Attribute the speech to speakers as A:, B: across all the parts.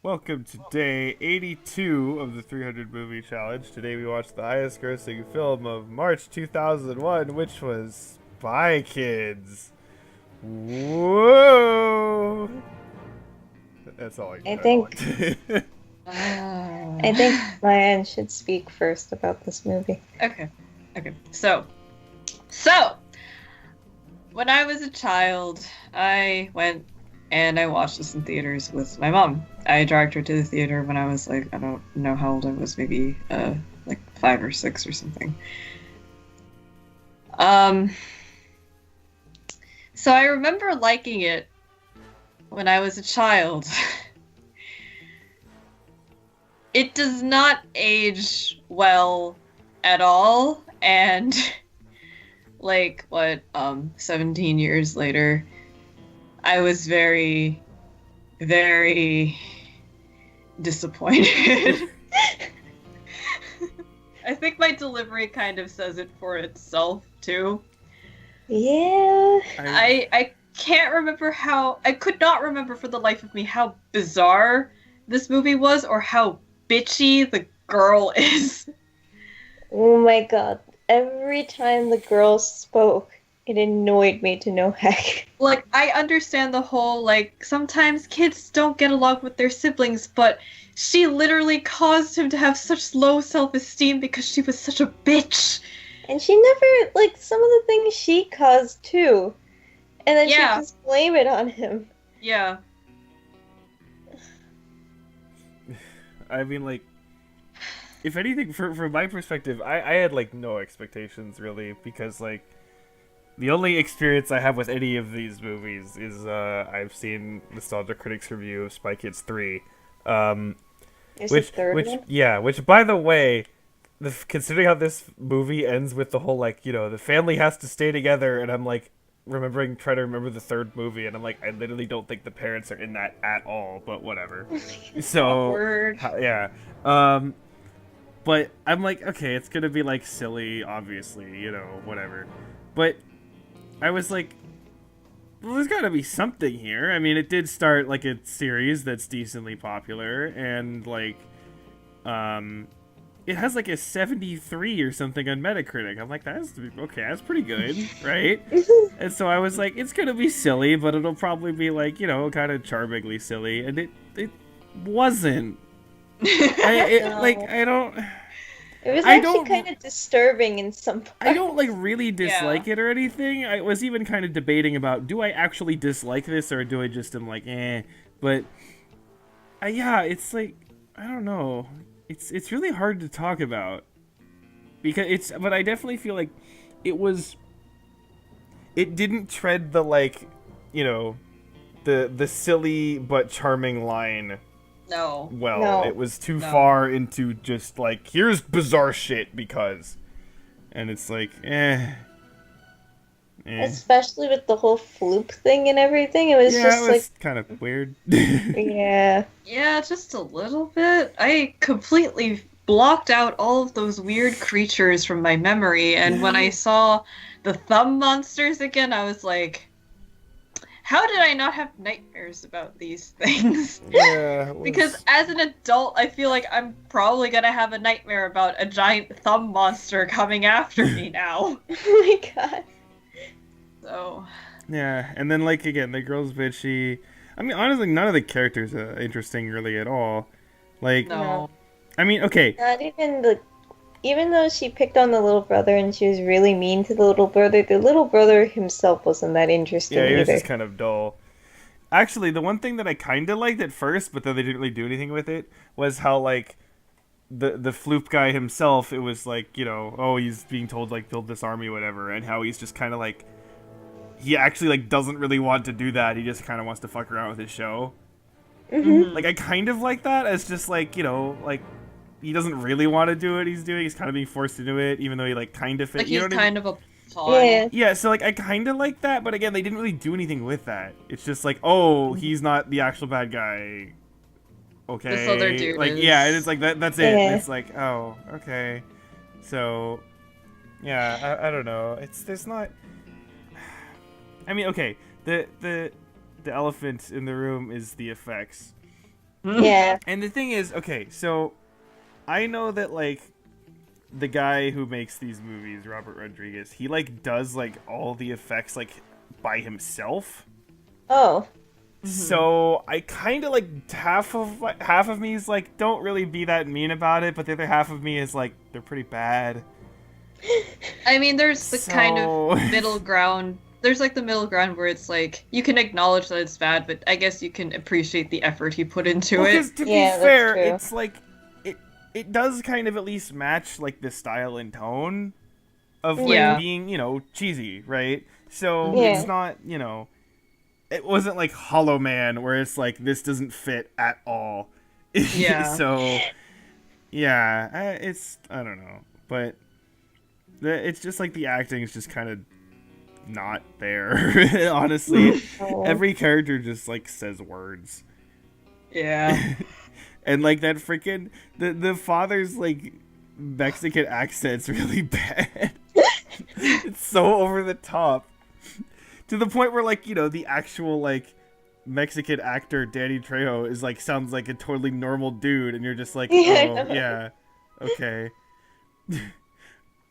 A: Welcome to day 82 of the 300 Movie Challenge. Today we watched the highest grossing film of March 2001, which was Spy Kids. Whoa! That's all I
B: I think
A: got.
B: I think Ryan should speak first about this movie.
C: Okay. Okay. So when I was a child, I went and I watched this in theaters with my mom. I dragged her to the theater when I was like, I don't know how old I was, maybe like 5 or 6 or something. Um, so I remember liking it when I was a child. It does not age well at all, and like 17 years later, I was very, very disappointed. I think my delivery kind of says it for itself too.
B: Yeah.
C: I can't remember I could not remember for the life of me how bizarre this movie was or how bitchy the girl is.
B: Oh my god. Every time the girls spoke, it annoyed me to no heck.
C: Like, I understand the whole, like, sometimes kids don't get along with their siblings, but she literally caused him to have such low self-esteem because she was such a bitch.
B: And she never, like, some of the things she caused too. And then she
C: Yeah,
B: just blame it on him.
C: yeah.
A: I mean, like, if anything, from my perspective, I had, like, no expectations, really, because, like, the only experience I have with any of these movies is I've seen Nostalgia Critics' review of Spy Kids 3. Um,
B: There's a
A: which,
B: third
A: which,
B: one.
A: yeah, which, by the way, considering how this movie ends with the whole, like, the family has to stay together, and I'm, like, trying to remember the third movie, and I'm like, I literally don't think the parents are in that at all, but whatever. So,
C: Awkward.
A: yeah. Um, but I'm like, okay, it's gonna be, like, silly, obviously, whatever. But I was like, well, there's got to be something here. I mean, it did start like a series that's decently popular, and like, um, it has like a 73 or something on Metacritic. I'm like, that's okay. That's pretty good, right? And so I was like, it's gonna be silly, but it'll probably be like, kind of charmingly silly, and it wasn't. Like
B: No.
A: I don't.
B: It was
A: I
B: actually
A: don't
B: kind of disturbing in some
A: I don't like
B: parts.
A: really
C: Yeah.
A: dislike it or anything. I was even kind of debating about, do I actually dislike this or do I just am like eh? But yeah, it's like, I don't know. It's really hard to talk about because but I definitely feel like it was it didn't tread the, like, you know the silly but charming line
C: No.
A: well. It
B: No.
A: was too
C: No.
A: far into just like, here's bizarre shit because, and it's like eh.
B: Especially with the whole floop thing and everything. It was
A: Yeah, it
B: just like,
A: was kind of weird.
B: yeah.
C: Yeah, just a little bit. I completely blocked out all of those weird creatures from my memory, and when I
A: Yeah.
C: saw the thumb monsters again, I was like, how did I not have nightmares about these things?
A: Yeah, it
C: Because
A: was.
C: as an adult, I feel like I'm probably gonna have a nightmare about a giant thumb monster coming after me now.
B: Oh my god.
C: So,
A: Yeah, and then, like, again, the girl's bitchy. I mean, honestly, none of the characters are interesting really at all. Like,
B: No.
C: no.
A: I mean, okay,
B: Not even the even though she picked on the little brother and she was really mean to the little brother himself wasn't that
A: yeah,
B: interesting
A: he was
B: either.
A: just kind of dull. Actually, the one thing that I kind of liked at first, but then they didn't really do anything with it, was how, like, the floop guy himself, it was like, oh, he's being told, like, build this army, whatever, and how he's just kind of like, he actually, like, doesn't really want to do that. He just kind of wants to fuck around with his show.
B: Hmm.
A: Like, I kind of like that as just like, like, he doesn't really want to do what he's doing. He's kind of being forced to do it, even though he, like, kind of
C: Like
A: fit. You know
C: he's
A: what I mean?
C: kind of a pawn.
B: Yeah.
A: Yeah. So, like, I kind of like that, but again, they didn't really do anything with that. It's just like, oh, he's not the actual bad guy.
C: This other
A: Okay.
C: dude
A: Like, yeah, and it's
C: is.
A: like that. That's it.
B: Yeah.
A: It's like, oh, okay. So, yeah, I don't know. There's not. I mean, okay. The elephant in the room is the effects.
B: Yeah.
A: And the thing is, okay, so I know that like the guy who makes these movies, Robert Rodriguez, he like does like all the effects like by himself.
B: Oh.
A: So I kind of like half of me is like, don't really be that mean about it, but the other half of me is like, they're pretty bad.
C: I mean, there's the kind
A: So-
C: of middle ground. There's like the middle ground where it's like you can acknowledge that it's bad, but I guess you can appreciate the effort he put into
A: Well,
C: it.
A: 'cause to
B: Yeah,
A: be
B: that's
A: fair,
B: true.
A: it's like it does kind of at least match like the style and tone of like
C: Yeah.
A: being, you know, cheesy, right? So
B: Yeah.
A: it's not, you know, it wasn't like Hollow Man where it's like this doesn't fit at all.
C: Yeah.
A: So yeah, it's I don't know, but it's just like the acting is just kind of not there. Honestly,
B: Oh.
A: every character just like says words.
C: Yeah.
A: And like that freaking the father's like Mexican accent's really bad. It's so over the top. To the point where like, you know, the actual like Mexican actor Danny Trejo is like sounds like a totally normal dude and you're just like,
B: Yeah, I
A: "Oh,
B: know.
A: yeah. Okay."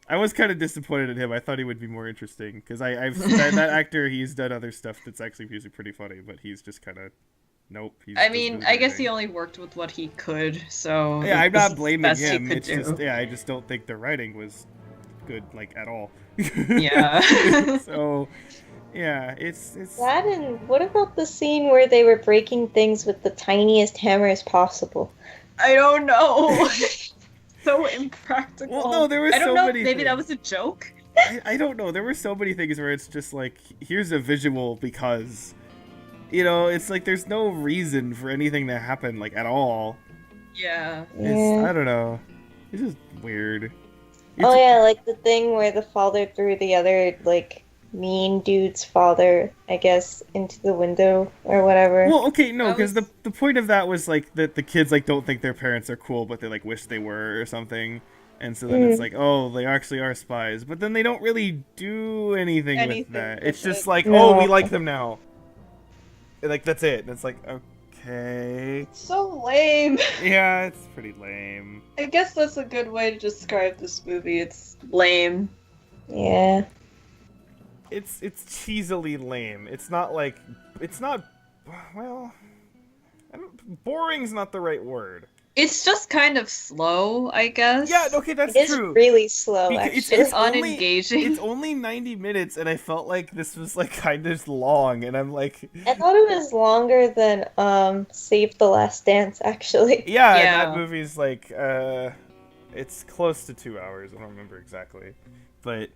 A: I was kind of disappointed in him. I thought he would be more interesting because I've that actor, he's done other stuff that's actually usually pretty funny, but he's just kind of nope. He's
C: I
A: just
C: mean,
A: really
C: I guess
A: anything.
C: he only worked with what he could, so
A: Yeah, I'm
C: this
A: not
C: is the
A: blaming
C: best he
A: him.
C: could
A: It's
C: do.
A: just I just don't think the writing was good like at all.
C: Yeah.
A: So yeah, it's
B: That and what about the scene where they were breaking things with the tiniest hammers possible?
C: I don't know. So impractical.
A: Well, no, there were
C: I don't
A: so
C: know.
A: many
C: Maybe that
A: things.
C: was a joke.
A: I don't know. There were so many things where it's just like here's a visual because you know, it's like there's no reason for anything to happen like at all.
C: Yeah.
A: It's I don't know. It's just weird.
B: Oh yeah, like the thing where the father threw the other like mean dude's father, I guess, into the window or whatever.
A: Well, okay, no,
C: That
A: because
C: was-
A: the point of that was like that the kids like don't think their parents are cool, but they like wish they were or something, and so then it's like, oh, they actually are spies, but then they don't really do anything with
C: Anything
A: that.
C: with
A: It's just
C: it.
A: like,
B: No.
A: oh, we like them now. Like that's it. And it's like, okay,
C: So lame.
A: yeah, it's pretty lame.
C: I guess that's a good way to describe this movie. It's lame.
B: Yeah.
A: It's cheesily lame. It's not like it's not well. Boring's not the right word.
C: It's just kind of slow, I guess.
A: Yeah, okay, that's
B: It is
A: true.
B: really slow,
A: Because
B: actually.
C: It's
A: only-
C: unengaging.
A: It's only 90 minutes, and I felt like this was like kind of long, and I'm like,
B: I thought it was longer than Save the Last Dance, actually.
A: yeah, and
C: Yeah.
A: that movie's like, it's close to 2 hours. I don't remember exactly, but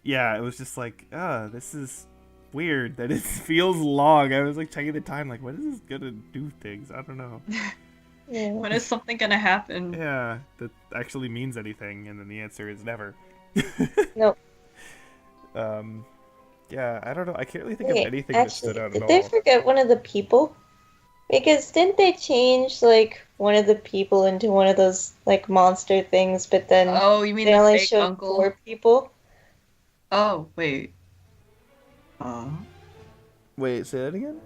A: yeah, it was just like, this is weird that it feels long. I was like checking the time, like, when is this gonna do things? I don't know.
B: Yeah.
C: When is something gonna happen?
A: Yeah, that actually means anything, and then the answer is never.
B: Nope.
A: Yeah, I don't know. I can't really think
B: Wait,
A: of anything that
B: actually,
A: stood out
B: did
A: at
B: they
A: all.
B: forget one of the people? Because didn't they change like one of the people into one of those like monster things, but then
C: Oh, you mean
B: they
C: the
B: only
C: fake
B: showed
C: uncle?
B: 4 people?
C: Oh, wait.
A: Wait, say that again?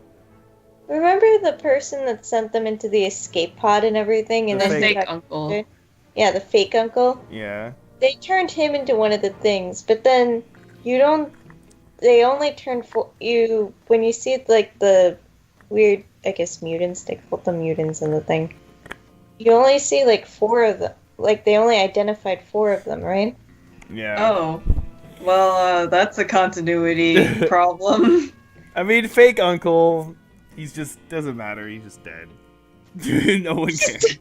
B: Remember the person that sent them into the escape pod and everything, and
A: The
C: The
B: then
C: fake
B: got-
C: uncle.
B: yeah, the fake uncle.
A: Yeah.
B: They turned him into one of the things, but then you don't. They only turn you when you see like the weird, I guess mutants. They call them mutants in the thing. You only see like 4 of them. Like they only identified 4 of them, right?
A: Yeah.
C: Oh. Well, that's a continuity problem.
A: I mean, fake uncle, he's just doesn't matter. He's just dead. No one cares.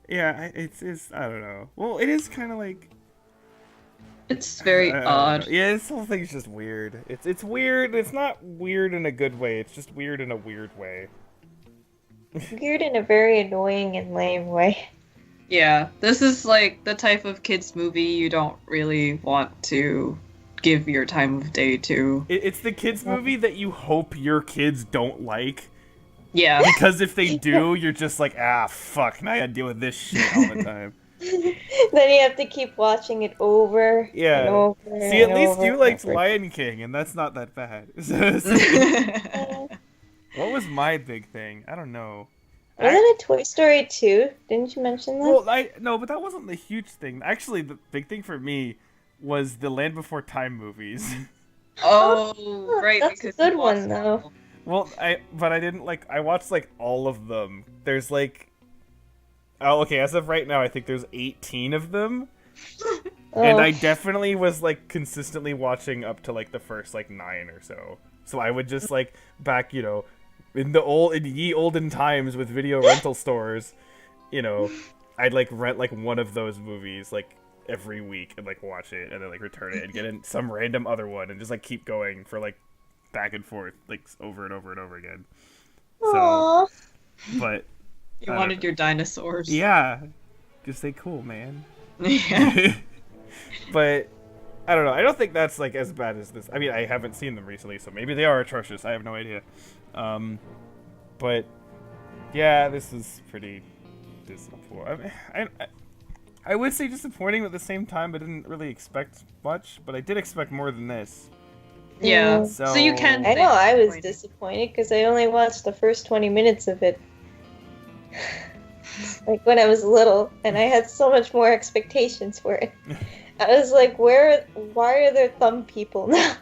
A: Yeah, it's I don't know. Well, it is kind of like
C: It's very
A: I don't
C: odd.
A: know. Yeah, this whole thing's just weird. It's weird. It's not weird in a good way. It's just weird in a weird way.
B: Weird in a very annoying and lame way.
C: Yeah, this is like the type of kids movie you don't really want to give your time of day to.
A: It's the kids movie that you hope your kids don't like.
C: Yeah.
A: Because if they do, you're just like, fuck, now I gotta deal with this shit all the time.
B: Then you have to keep watching it over
A: Yeah.
B: and over.
A: See, at
B: and
A: least
B: over
A: you
B: and
A: liked
B: over.
A: Lion King, and that's not that bad. What was my big thing? I don't know.
B: Wasn't it Toy Story 2? Didn't you mention that?
A: Well, no, but that wasn't the huge thing. Actually, the big thing for me was the Land Before Time movies.
C: Oh, right.
B: That's a
C: because
B: good
C: you
B: one,
C: watched
B: though.
C: them.
A: Well, I didn't I watched like all of them. There's like, oh, okay, as of right now, I think there's 18 of them. And
B: Oh.
A: I definitely was like consistently watching up to like the first like 9 or so. So I would just like back, in ye olden times with video rental stores, I'd like rent like one of those movies like every week and like watch it and then like return it and get in some random other one and just like keep going for like back and forth like over and over and over again.
B: Aw.
A: But
C: You
A: I
C: wanted
A: don't-
C: your dinosaurs.
A: yeah, just stay cool, man.
C: Yeah.
A: But I don't know. I don't think that's like as bad as this. I mean, I haven't seen them recently, so maybe they are atrocious. I have no idea. But yeah, this is pretty disappointing. I would say disappointing, but at the same time, I didn't really expect much. But I did expect more than this.
C: Yeah.
B: Mm.
C: So you can.
B: I
C: say
B: know I was
C: disappointed.
B: disappointed because I only watched the first 20 minutes of it. Like when I was little, and I had so much more expectations for it. I was like, why are there thumb people now?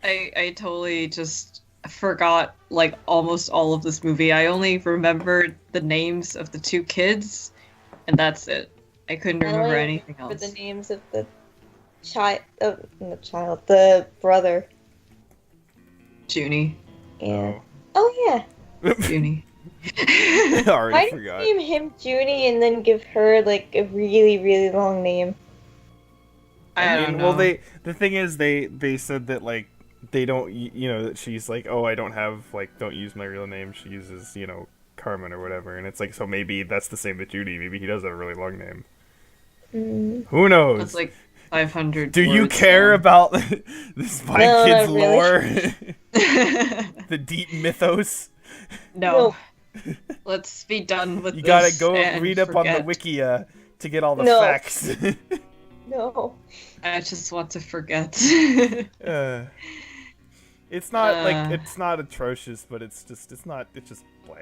C: I totally just forgot like almost all of this movie. I only remembered the names of the 2 kids, and that's it. I couldn't
B: I
C: remember
B: only
C: anything
B: For
C: else.
B: the names of the the brother.
C: Junie.
B: Yeah. Oh yeah.
C: Junie.
A: I
B: Why
A: already
B: did
A: forgot.
B: you name him Junie and then give her like a really, really long name?
C: I don't know.
A: Well, the thing is, they said that like they don't, that she's like, oh, I don't use my real name. She uses, Carmen or whatever, and it's like, so maybe that's the same with Judy. Maybe he does have a really long name.
B: Mm.
A: Who knows?
C: It's like 500.
A: Do you
C: words
A: care
C: long.
A: about the Spy
B: No,
A: Kids
B: not really.
A: lore, the deep mythos?
C: No. Let's be done with
A: You
C: this.
A: gotta go
C: and
A: read up on the
C: forget.
A: Wikia to get all the
B: No.
A: facts.
B: No.
C: I just want to forget.
A: It's not like
C: Uh.
A: it's not atrocious, but it's just blah.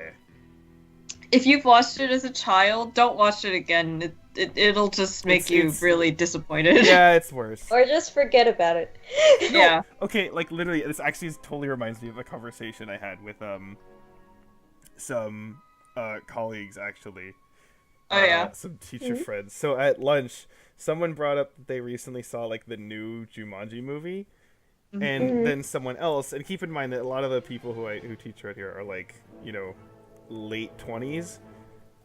C: If you've watched it as a child, don't watch it again. It'll just make you
A: It's-
C: really disappointed.
A: Yeah, it's worse.
B: Or just forget about it.
C: Yeah.
A: Okay, like literally, this actually totally reminds me of a conversation I had with some colleagues actually.
C: Oh yeah.
A: Some teacher friends. So at lunch, someone brought up that they recently saw like the new Jumanji movie, and then someone else. And keep in mind that a lot of the people who teach right here are like late 20s.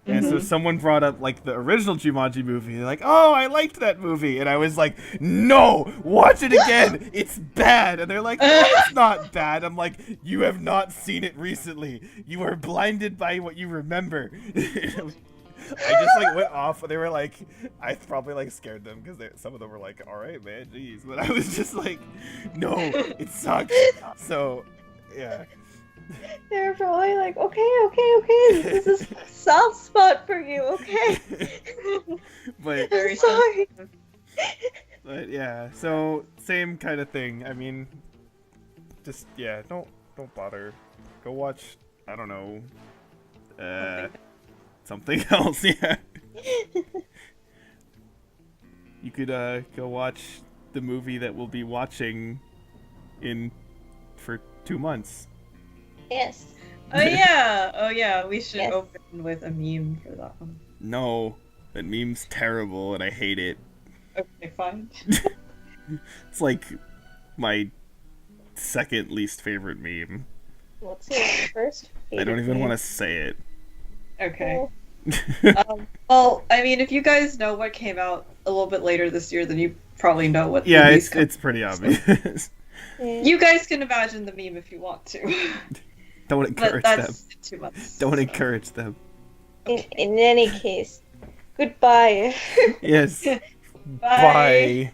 A: And so someone brought up like the original Jumanji movie. They're like, "Oh, I liked that movie," and I was like, "No, watch it again. It's bad." And they're like, "No, it's not bad." I'm like, "You have not seen it recently. You are blinded by what you remember." I just like went off. They were like, I probably like scared them because some of them were like, "All right, man, jeez," but I was just like, "No, it sucks." So, yeah.
B: They're probably like, okay. This is a soft spot for you, okay?
A: But
B: I'm sorry.
A: But yeah, so same kind of thing. I mean, just don't bother. Go watch, I don't know, something else. Yeah, you could go watch the movie that we'll be watching for 2 months.
B: Yes.
C: Oh yeah. We should
B: Yes.
C: open with a meme for that one.
A: No, that meme's terrible and I hate it.
C: Okay, fine.
A: It's like my second least favorite meme.
B: What's your first?
A: I don't even want to say it.
C: Okay.
B: Oh,
C: Well, I mean, if you guys know what came out a little bit later this year, then you probably know what.
A: Yeah,
C: movies
A: it's pretty obvious.
B: yeah.
C: You guys can imagine the meme if you want to.
A: Don't
C: But
A: encourage them.
C: that's in 2 months.
A: Don't
C: so.
A: encourage them.
B: In any case, goodbye.
A: Yes.
C: Bye.
A: Bye.